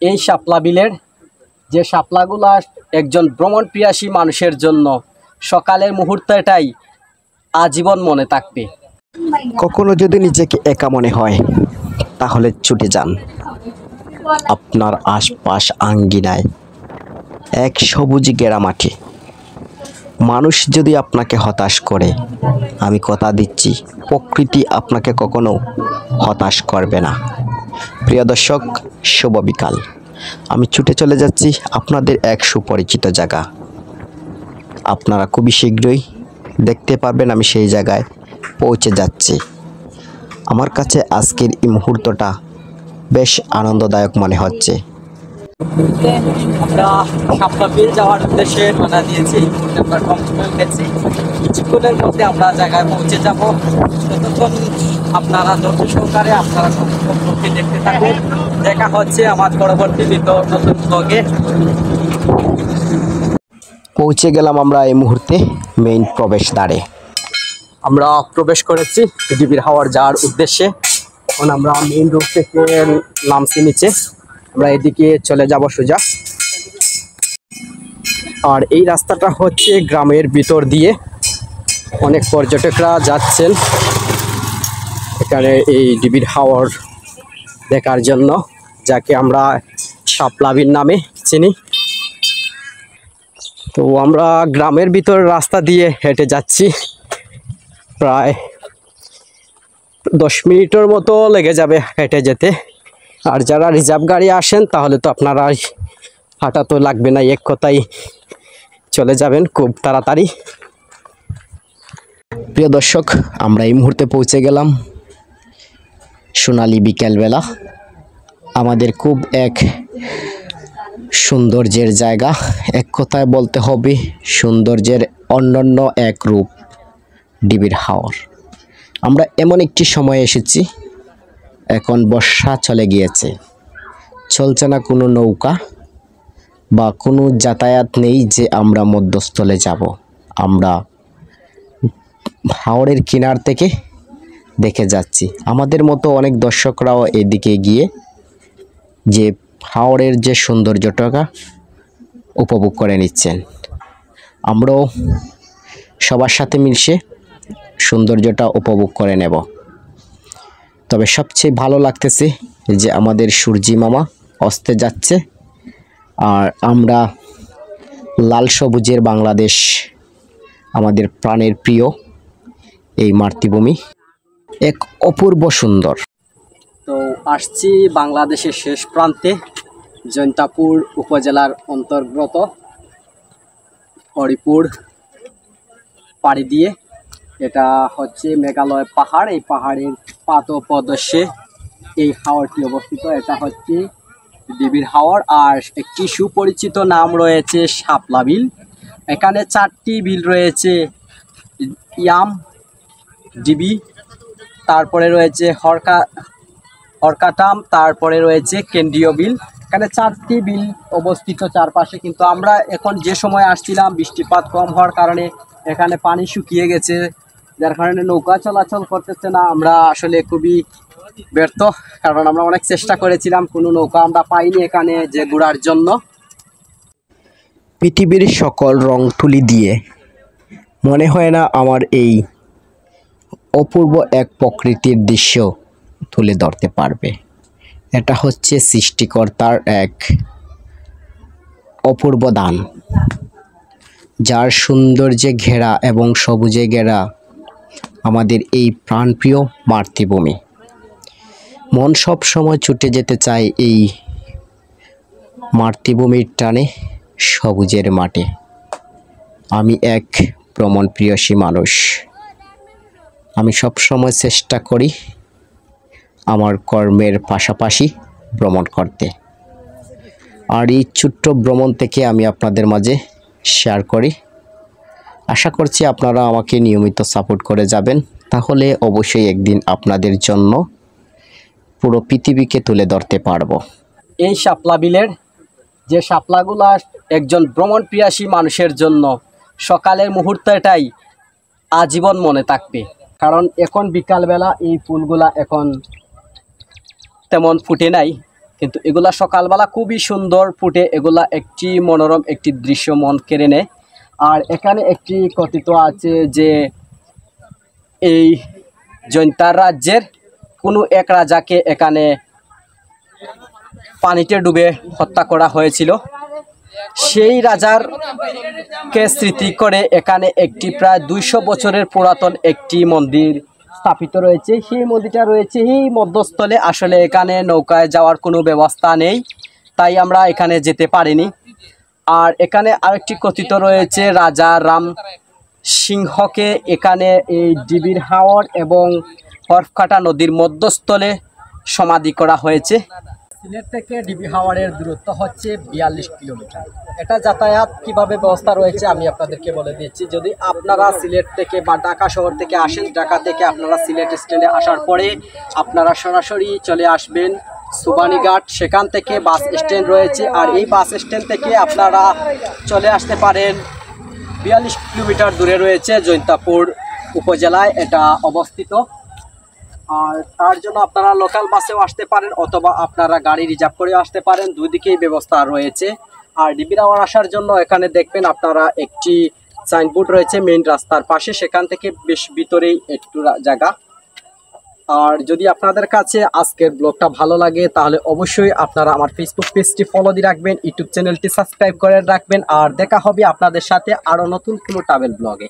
এই শাপলা বিলের যে শাপলাগুলা একজন ভ্রমণ প্রিয়াসী মানুষের জন্য সকালের মুহূর্তটাই আজীবন মনে থাকবে। কখনো যদি নিজেকে একা মনে হয় তাহলে ছুটে যান আপনার আশপাশ আঙ্গিনায় এক সবুজ ঘেরা মাঠে। মানুষ যদি আপনাকে হতাশ করে, আমি কথা দিচ্ছি প্রকৃতি আপনাকে কখনো হতাশ করবে না। প্রিয় দর্শক, শুভ বিকাল। আমি ছুটে চলে যাচ্ছি আপনাদের এক সুপরিচিত জায়গা। আপনারা খুবই শীঘ্রই দেখতে পারবেন আমি সেই জায়গায় পৌঁছে যাচ্ছি। আমার কাছে আজকের এই মুহূর্তটা বেশ আনন্দদায়ক মনে হচ্ছে। আমরা শাপলা বিল যাওয়ার উদ্দেশ্যে রওনা দিয়েছি। আমরা কমপ্লিট গেছি, কিছুক্ষণের মধ্যে আমরা জায়গায় পৌঁছে যাব। ততক্ষণ আপনারা ধৈর্য সহকারে আপনারা সম্পর্কে দেখতে থাকুন। দেখা হচ্ছে আমার পরবর্তী নতুন ব্লগে। পৌঁছে গেলাম আমরা এই মুহূর্তে মেইন প্রবেশদ্বারে। আমরা প্রবেশ করেছি ডিবির হাওর যাওয়ার উদ্দেশ্যে। এখন আমরা মেইন রোড থেকে নামছি নিচে, আমরা এদিকে চলে যাব সোজা। আর এই রাস্তাটা হচ্ছে গ্রামের ভিতর দিয়ে, অনেক পর্যটকরা যাচ্ছেন এখানে এই ডিবির হাওর দেখার জন্য, যাকে আমরা শাপলা বিল নামে চিনি। তো আমরা গ্রামের ভিতর রাস্তা দিয়ে হেঁটে যাচ্ছি, প্রায় 10 মিনিটের মতো লেগে যাবে হেঁটে যেতে। আর যারা রিজার্ভ গাড়ি আসেন তাহলে তো আপনারা হাঁটা তো লাগবে না, এক কথাই চলে যাবেন খুব তাড়াতাড়ি। প্রিয় দর্শক, আমরা এই মুহূর্তে পৌঁছে গেলাম সোনালী বিকেলবেলা। আমাদের খুব এক সৌন্দর্যের জায়গা, এক কথায় বলতে হবে সৌন্দর্যের অনন্য এক রূপ ডিবির হাওর। আমরা এমন একটি সময় এসেছি, এখন বর্ষা চলে গিয়েছে, চলছে না কোনো নৌকা বা কোনো যাতায়াত নেই যে আমরা মধ্যস্থলে যাব। আমরা হাওরের কিনার থেকে দেখে যাচ্ছি। আমাদের মতো অনেক দর্শকরাও এদিকে গিয়ে যে হাওরের যে সৌন্দর্যটা উপভোগ করে নিচ্ছেন। আমরাও সবার সাথে মিশে সৌন্দর্যটা উপভোগ করে নেব। তবে সবচেয়ে ভালো লাগতেছে যে আমাদের সূর্যি মামা অস্তে যাচ্ছে, আর আমরা লাল সবুজের বাংলাদেশ, আমাদের প্রাণের প্রিয় এই মাতৃভূমি এক অপূর্ব সুন্দর। তো আসছি বাংলাদেশের শেষ প্রান্তে, জৈন্তাপুর উপজেলার অন্তর্গত হরিপুর পাড়ি দিয়ে। এটা হচ্ছে মেঘালয় পাহাড়, এই পাহাড়ের পাদপ্রদেশে এই হাওরটি অবস্থিত। এটা হচ্ছে ডিবির হাওর, আর একটি সুপরিচিত নাম রয়েছে শাপলা বিল। এখানে 4টি বিল রয়েছে, ইয়াম, ডিবি, তারপরে রয়েছে হরকাটাম, তারপরে রয়েছে কেন্দ্রীয় বিল। এখানে 4টি বিল অবস্থিত চারপাশে। কিন্তু আমরা এখন যে সময় আসছিলাম বৃষ্টিপাত কম হওয়ার কারণে এখানে পানি শুকিয়ে গেছে, যার কারণে নৌকা চলাচল করতেছে না। আমরা আসলে খুবই ব্যর্থ, কারণ আমরা অনেক চেষ্টা করেছিলাম, কোনো নৌকা আমরা পাইনি এখানে যে ঘোরার জন্য। পৃথিবীর সকল রং তুলি দিয়ে মনে হয় না আমার এই অপূর্ব এক প্রকৃতির দৃশ্য তুলে ধরতে পারবে। এটা হচ্ছে সৃষ্টিকর্তার এক অপূর্ব দান, যার সৌন্দর্যে ঘেরা এবং সবুজে ঘেরা আমাদের এই প্রাণপ্রিয় মাতৃভূমি। মন সব সময় ছুটে যেতে চায় এই মাতৃভূমির টানে, সবুজের মাঠে। আমি এক ভ্রমণ প্রিয়সী মানুষ, আমি সব সময় চেষ্টা করি আমার কর্মের পাশাপাশি ভ্রমণ করতে। আর এই ছোট্ট ভ্রমণ থেকে আমি আপনাদের মাঝে শেয়ার করি। আশা করছি আপনারা আমাকে নিয়মিত সাপোর্ট করে যাবেন, তাহলে অবশ্যই একদিন আপনাদের জন্য পুরো পৃথিবীকে তুলে ধরতে পারবো। এই শাপলা বিলের যে শাপলাগুলা একজন ভ্রমণ প্রিয়াসী মানুষের জন্য সকালের মুহূর্তটাই আজীবন মনে থাকবে। কারণ এখন বিকালবেলা এই ফুলগুলা এখন তেমন ফুটে নাই, কিন্তু এগুলা সকালবেলা খুবই সুন্দর ফুটে, এগুলা একটি মনোরম একটি দৃশ্য মন কেড়ে নেয়। আর এখানে একটি কথিত আছে যে এই জৈন্তার রাজ্যের কোনো এক রাজাকে এখানে পানিতে ডুবে হত্যা করা হয়েছিল। সেই রাজার কে স্মৃতি করে এখানে একটি প্রায় 200 বছরের পুরাতন একটি মন্দির স্থাপিত রয়েছে। সেই মন্দিরটা রয়েছে এই মধ্যস্থলে। আসলে এখানে নৌকায় যাওয়ার কোনো ব্যবস্থা নেই, তাই আমরা এখানে যেতে পারিনি। আর এখানে আরেকটি কথিত রয়েছে রাজা রাম সিংহকে এখানে এই ডিবির হাওর এবং হরফকাটা নদীর মধ্যস্থলে সমাধি করা হয়েছে। সিলেট থেকে ডিবি হাওরের দূরত্ব হচ্ছে 42 কিলোমিটার। এটা যাতায়াত কিভাবে ব্যবস্থা রয়েছে আমি আপনাদেরকে বলে দিচ্ছি। যদি আপনারা সিলেট থেকে বা ঢাকা শহর থেকে আসেন, ঢাকা থেকে আপনারা সিলেট স্ট্যান্ডে আসার পরে আপনারা সরাসরি চলে আসবেন সুবানীঘাট। সেখান থেকে বাস স্ট্যান্ড রয়েছে, আর এই বাস স্ট্যান্ড থেকে আপনারা চলে আসতে পারেন 42 কিলোমিটার দূরে রয়েছে জৈন্তাপুর উপজেলায় এটা অবস্থিত। আর তার জন্য আপনারা লোকাল বাসেও আসতে পারেন অথবা আপনারা গাড়ি রিজার্ভ করেও আসতে পারেন, দুই দিকেই ব্যবস্থা রয়েছে। আর ডিবির হাওর আসার জন্য এখানে দেখবেন আপনারা একটি সাইনবোর্ড রয়েছে মেইন রাস্তার পাশে, সেখান থেকে বেশ ভিতরেই একটু জায়গা। আর যদি আপনাদের কাছে আজকের ব্লগটা ভালো লাগে তাহলে অবশ্যই আপনারা আমার ফেসবুক পেজটি ফলো দিয়ে রাখবেন, ইউটিউব চ্যানেলটি সাবস্ক্রাইব করে রাখবেন। আর দেখা হবে আপনাদের সাথে আরও নতুন কোনো ট্রাভেল ব্লগে।